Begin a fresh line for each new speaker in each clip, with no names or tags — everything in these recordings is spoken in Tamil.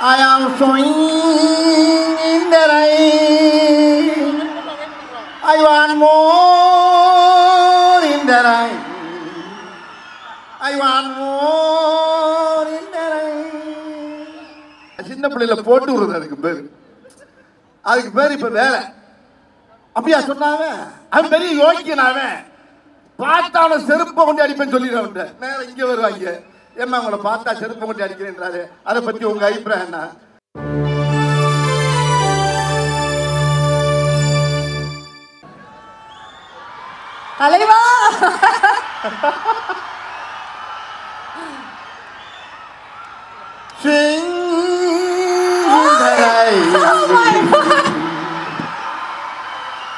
I am swinging in the rain. I want more in the rain. I want more in the rain. சின்ன பிள்ளையில போட்டு விடுறது அதுக்கு பேர் இப்ப வேற. அப்படியா சொன்னாங்க? அவன் பெரிய யோகியனாவன். பார்த்தான செருப்பை கொண்டு அடிப்பேன்னு சொல்லிடுறவன் நேரம் இங்க வருவாங்க. ஏமா உங்களை பார்த்தா செருப்பை கொண்டு அடிக்கிறேன்றாரு. அதை பத்தி உங்க அபிப்பிராயம் என்ன?
தலைவா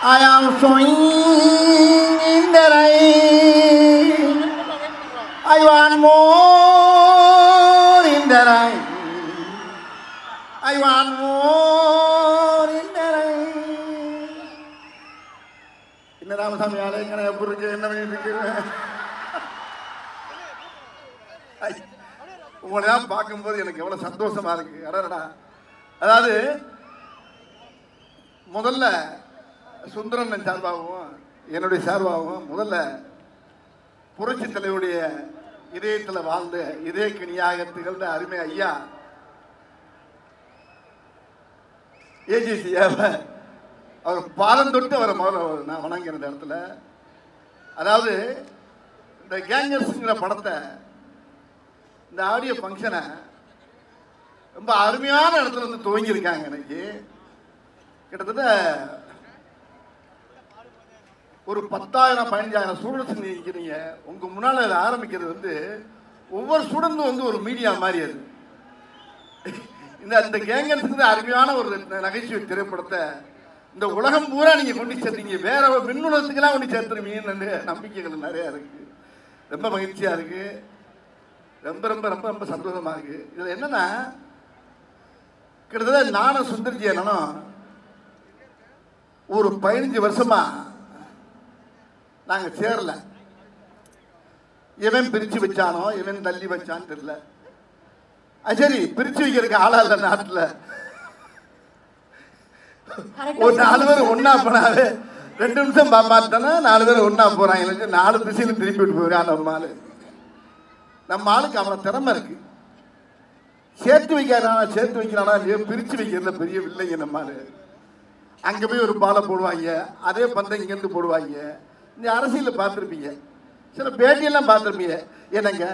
I am swinging in the rain. I want more in the rain. I want more in the rain. என்ன ராமசாமி ஆளே எங்க எப்படி இருக்கு? என்ன பண்ணிட்டு உங்களெல்லாம் பார்க்கும்போது எனக்கு எவ்வளவு சந்தோஷமா இருக்கு. அடடா. அதாவது முதல்ல சுந்தரன் சார்பாகவும் என்னுடைய சார்பாகவும் முதல்ல புரட்சி தலைவருடைய இதயத்தில் வாழ்ந்த இதய கனியாக திகழ்ந்த அருமை ஐயா ஏஜிசி அவர் பாதம் தொட்டு அவரை முதல்ல நான் வணங்கின இந்த இடத்துல. அதாவது இந்த கேங்கர்ஸுங்கிற படத்தை இந்த ஆடியோ ஃபங்க்ஷனை ரொம்ப அருமையான இடத்துல வந்து துவங்கியிருக்காங்க. எனக்கு கிட்டத்தட்ட ஒரு 10,000-15,000 ஸ்டூடெண்ட்ஸ் நிற்கிறீங்க. உங்க முன்னால அதை ஆரம்பிக்கிறது வந்து ஒவ்வொரு ஸ்டூடெண்ட்டும் வந்து ஒரு மீடியா மாதிரி. அது இந்த கேங்கர்ஸுக்கு அருமையான ஒரு நகைச்சுவை திரைப்படத்தை இந்த உலகம் பூரா நீங்க கொண்டு சேர்த்தீங்க. வேற மின்னுலகத்துக்கெல்லாம் கொண்டு சேர்த்துருவீங்கன்னு நம்பிக்கைகள் நிறைய இருக்கு. ரொம்ப மகிழ்ச்சியா இருக்கு. ரொம்ப ரொம்ப ரொம்ப ரொம்ப சந்தோஷமா இருக்கு. இதுல என்னன்னா கிட்டத்தட்ட நானும் சுந்தர்ஜி என்னன்னா ஒரு 15 வருஷமா நாங்க சேரல. இவன் பிரிச்சு வச்சானோ இவன் தள்ளி வச்சான்னு தெரியல. சரி, பிரிச்சு வைக்கிறதுக்கு ஆளா இல்ல நாட்டுல. ஒரு 4 பேர் ஒன்னா போனாவே 2 நிமிஷம் பார்த்தோன்னா 4 பேர் ஒன்னா போறாங்க. 4 திசையிலும் திருப்பி விட்டு போயிடான் நம்ம ஆளு. நம்ம ஆளுக்கு அவ்வளவு திறமை இருக்கு. சேர்த்து வைக்கிறானா பிரிச்சு வைக்கிறதுல பெரிய வில்லைங்க நம்ம ஆளு. அங்க போய் ஒரு பாலை போடுவாங்க, அதே பந்தம் இங்கிருந்து போடுவாங்க. இந்த அரசியலில் பார்த்துருப்பீங்க, சில பேட்டியெல்லாம் பார்த்துருப்பீங்க. என்னங்க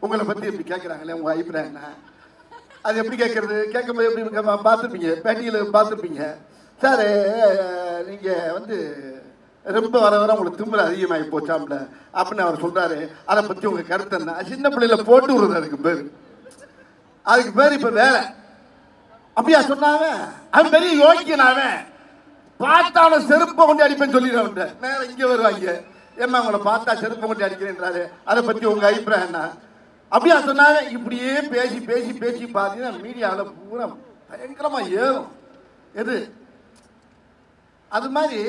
உங்களை பற்றி எப்படி கேட்குறாங்களே, உங்கள் அபிப்பிராயம் என்ன? அது எப்படி கேட்கறது? கேட்கும்போது எப்படி பார்த்துருப்பீங்க, பேட்டியில் பார்த்துருப்பீங்க. சார் நீங்கள் வந்து ரொம்ப வர வர உங்களுக்கு திமிர அதிகமாகி போச்சாம்ல அப்படின்னு அவர் சொல்கிறாரு. அதை பற்றி உங்கள் கருத்து என்ன? சின்ன பிள்ளையில போட்டு விடுறது அதுக்கு பேர் இப்போ வேற. அப்படியா சொன்னாங்க? அவன் பெரிய யோகியனாவன். பார்த்தான செருப்பை கொண்டு அடிப்பேன்னு சொல்லிடுறவன் நேரம் இங்க வருவாங்க. ஏமா உங்களை பார்த்தா செருப்பை கொண்டு அடிக்கிறேன்றாரு. அதை பத்தி உங்க அபிப்பிராயம் என்ன? அப்படியா சொன்னாங்க. இப்படியே பேசி பேசி பேசி பார்த்தீங்கன்னா மீடியாவில் பூரா பயங்கரமா ஏறும். எது அது மாதிரி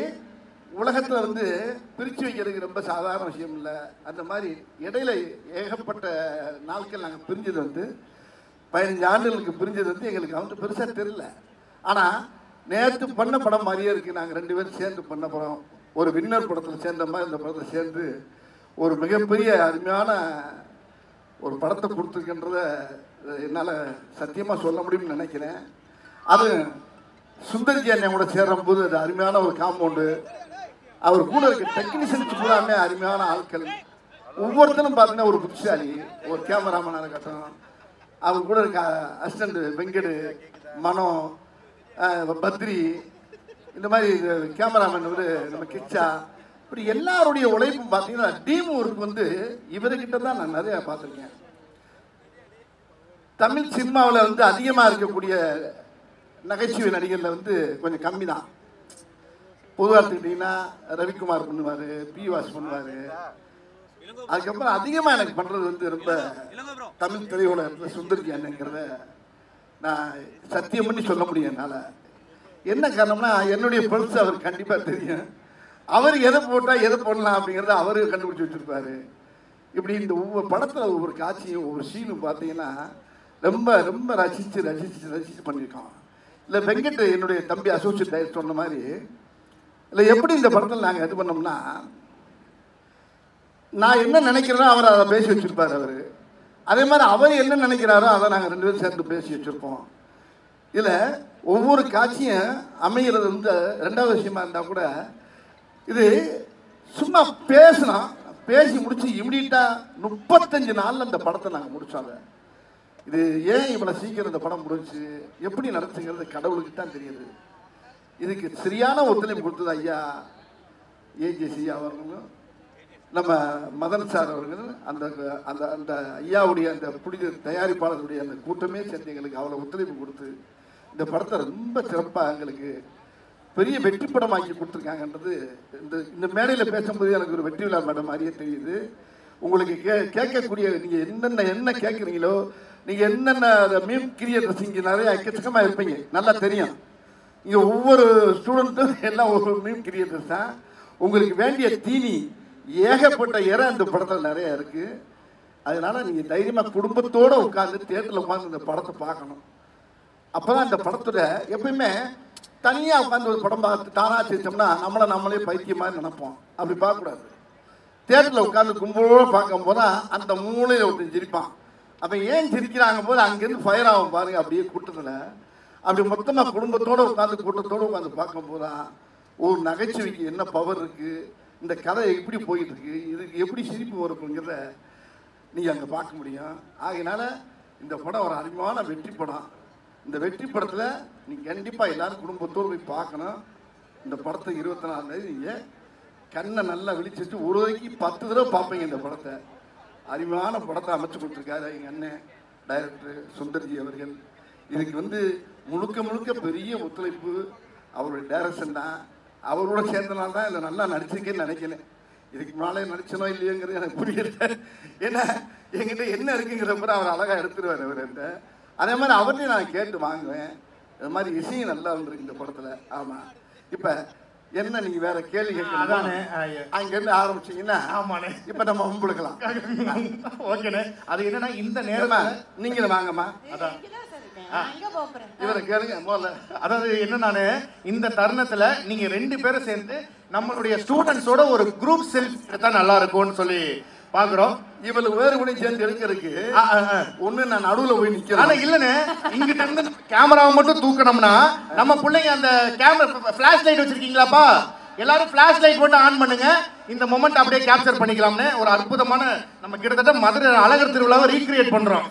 உலகத்துல வந்து பிரிச்சு வைக்கிறதுக்கு ரொம்ப சாதாரண விஷயம் இல்லை. அந்த மாதிரி இடையில ஏகப்பட்ட நாட்கள் நாங்கள் பிரிஞ்சது வந்து 15 ஆண்டுகளுக்கு பிரிஞ்சது வந்து எங்களுக்கு வந்து பெருசாக தெரியல. ஆனால் நேற்று பண்ண படம் மாதிரியே இருக்குது. நாங்கள் 2 பேரும் சேர்ந்து பண்ண படம், ஒரு வின்னர் படத்தில் சேர்ந்த மாதிரி இந்த படத்தில் சேர்ந்து ஒரு மிகப்பெரிய அருமையான ஒரு படத்தை கொடுத்துருக்கின்றத என்னால் சத்தியமாக சொல்ல முடியும்னு நினைக்கிறேன். அது சுந்தர்ஜி அண்ணன் கூட சேரும்போது அது அருமையான ஒரு காம்பவுண்டு. அவர் கூட இருக்க டெக்னீஷியன்ஸ் பூராமே அருமையான ஆட்கள். ஒவ்வொருத்தரும் பார்த்தீங்கன்னா ஒரு புத்திசாலி, ஒரு கேமராமேனாக இருக்கட்டும், அவர் கூட இருக்க அசிஸ்டண்ட் வெங்கடு, மனோ, பத்ரி, இந்த மாதிரி கேமராமேன் வந்து நம்ம கிச்சா, இப்படி எல்லாருடைய உழைப்பும் பார்த்தீங்கன்னா டீம் ஒர்க் வந்து இவர்கிட்ட தான் நான் நிறைய பார்த்துருக்கேன். தமிழ் சினிமாவில் வந்து அதிகமாக இருக்கக்கூடிய நகைச்சுவை நடிகரில் வந்து கொஞ்சம் கம்மி தான். பொதுவாக எடுத்துக்கிட்டிங்கன்னா ரவிக்குமார் பண்ணுவார், பி வாஸ் பண்ணுவார். அதுக்கப்புறம் அதிகமாக எனக்கு பண்ணுறது வந்து ரொம்ப தமிழ் திரையோட இருந்த சுந்தர்ஜி அண்ணங்கிறத நான் சத்தியம் பண்ணி சொல்ல முடியும் என்னால். என்ன காரணம்னா என்னுடைய பல்ஸ் அவர் கண்டிப்பாக தெரியும். அவர் எதை போட்டால் எதை போடலாம் அப்படிங்கிறத அவர் கண்டுபிடிச்சி வச்சுருப்பாரு. இப்படி இந்த ஒவ்வொரு படத்தில் ஒவ்வொரு காட்சியும் ஒவ்வொரு சீனும் பார்த்தீங்கன்னா ரொம்ப ரொம்ப ரசித்து பண்ணியிருக்கான். இல்லை வெங்கட் என்னுடைய தம்பி அசோசியேட் டைரக்டர் சொன்ன மாதிரி இல்லை எப்படி இந்த படத்தில் நாங்கள் இது பண்ணோம்னா, நான் என்ன நினைக்கிறேனோ அவர் அதை பேசி வச்சுருப்பார். அவர் அதே மாதிரி அவர் என்ன நினைக்கிறாரோ அதை நாங்கள் 2 பேரும் சேர்ந்து பேசி வச்சுருப்போம். இதில் ஒவ்வொரு காட்சியும் அமைகிறது வந்து 2வது விஷயமா இருந்தால் கூட இது சும்மா பேசி முடிச்சு இமிடியட்டாக 35 நாளில் இந்த படத்தை நாங்கள் முடித்தோம். இது ஏன் இவ்வளோ சீக்கிரம் இந்த படம் முடிச்சு எப்படி நடத்துங்கிறது கடவுளுக்கு தான் தெரியுது. இதுக்கு சரியான ஒத்துழைப்பு கொடுத்தது ஐயா ஏஜேசி அவர்களும் நம்ம மதன் சார் அவர்கள் அந்த அந்த அந்த ஐயாவுடைய அந்த புனித தயாரிப்பாளருடைய அந்த கூட்டமே சேர்ந்து எங்களுக்கு அவ்வளோ ஒத்துழைப்பு கொடுத்து இந்த படத்தை ரொம்ப சிறப்பாக எங்களுக்கு பெரிய வெற்றி படமாக்கி கொடுத்துருக்காங்கன்றது இந்த மேடையில் பேசும்போது எனக்கு ஒரு வெற்றி விழா மேடம் மாதிரியே தெரியுது. உங்களுக்கு கேட்கக்கூடிய நீங்கள் என்ன கேட்குறீங்களோ, நீங்கள் என்னென்ன மீம் கிரியேட்டர்ஸ் இங்கே நிறைய எக்கச்சக்கமாக இருப்பீங்க, நல்லா தெரியும். இங்கே ஒவ்வொரு ஸ்டூடெண்ட்டும் எல்லாம் ஒரு மீம் கிரியேட்டர்ஸ் தான். உங்களுக்கு வேண்டிய தீனி ஏகப்பட்ட இடம் இந்த படத்தில் நிறையா இருக்குது. அதனால் நீங்கள் தைரியமாக குடும்பத்தோடு உட்காந்து தியேட்டரில் உட்காந்து இந்த படத்தை பார்க்கணும். அப்போ தான் இந்த படத்தோட எப்பயுமே தனியாக உட்காந்து ஒரு படம் பார்த்து தானாக செஞ்சோம்னா நம்மளே பைத்தியம் மாதிரி நினைப்போம். அப்படி பார்க்கக்கூடாது. தியேட்டரில் உட்காந்து கும்பலோடு பார்க்கும்போது தான் அந்த மூளையில் ஒருத்தன் சிரிப்பான். அப்போ ஏன் சிரிக்கிறாங்க போது அங்கேருந்து ஃபயர் ஆகும் பாருங்க. அப்படியே கூட்டத்தில் அப்படி மொத்தமாக குடும்பத்தோடு உட்காந்து கூட்டத்தோடு உட்காந்து பார்க்கும்போது தான் ஒரு நகைச்சுவைக்கு என்ன பவர் இருக்குது, இந்த கதை எப்படி போயிட்டு இருக்கு, இதுக்கு எப்படி சிரிப்பு வருங்கிறத நீங்கள் அங்கே பார்க்க முடியும். ஆகையினால இந்த படம் ஒரு அருமையான வெற்றி படம். இந்த வெற்றி படத்தில் நீங்கள் கண்டிப்பாக எல்லோரும் குடும்பத்தோடு போய் பார்க்கணும். இந்த படத்தை 24ஆம் தேதி நீங்கள் கண்ணை நல்லா விழிச்சிட்டு ஒரு வரைக்கும் 10 தடவை பார்ப்பீங்க. இந்த படத்தை அருமையான படத்தை அமைச்சு கொடுத்துருக்காரு எங்கள் அண்ணன் டைரக்டர் சுந்தர்ஜி அவர்கள். இதுக்கு வந்து முழுக்க பெரிய ஒத்துழைப்பு அவருடைய டைரக்ஷன் தான். அவரோட சேர்ந்தனால தான் இதில் நல்லா நடிச்சிருக்கேன்னு நினைக்கிறேன். இதுக்கு முன்னாலே நடிச்சனோ இல்லையோங்கிறது எனக்கு புரியல. ஏன்னா என்கிட்ட என்ன இருக்குங்கிறப்ப அவர் அழகாக எடுத்துருவார் அவர்கிட்ட. அதே மாதிரி அவர்கிட்டையும் நான் கேட்டு வாங்குவேன். அது மாதிரி இசையும் நல்லா வந்துருக்கு இந்த படத்தில். ஆமாம். இப்போ என்ன நீங்கள் வேற கேள்வி கேட்கணும் அங்கேருந்து ஆரம்பிச்சிங்கன்னா ஆமாண்ணே இப்போ நம்ம உங்களுக்கலாம்.
ஓகேண்ணே. அது என்னன்னா இந்த நேரமா
நீங்களும் வாங்கம்மா.
அதான்
இவரை கேளுங்க முதல்ல.
அதாவது என்னன்னானு இந்த தருணத்துல நீங்க 2 பேரும் சேர்ந்து நம்மளுடைய ஸ்டூடெண்ட்ஸோட ஒரு குரூப் செல்ஃபி எடுத்தா நல்லா இருக்கும்னு சொல்லி பாக்குறோம்.
இவளுக்கு வேறு கூட சேர்ந்து எடுக்கிறதுக்கு ஒண்ணு நான் நடுவில் போய் நிக்கிறேன்.
ஆனா இல்லன்னு இங்கிட்ட இருந்து கேமராவை மட்டும் தூக்கணும்னா நம்ம பிள்ளைங்க அந்த கேமரா பிளாஷ் லைட் வச்சிருக்கீங்களாப்பா, எல்லாரும் பிளாஷ் லைட் மட்டும் ஆன் பண்ணுங்க. இந்த மொமெண்ட் அப்படியே கேப்சர் பண்ணிக்கலாம்னு ஒரு அற்புதமான நம்ம கிட்டத்தட்ட மதுரை அழகர் திருவிழாவை ரீக்ரியேட் பண்றோம்.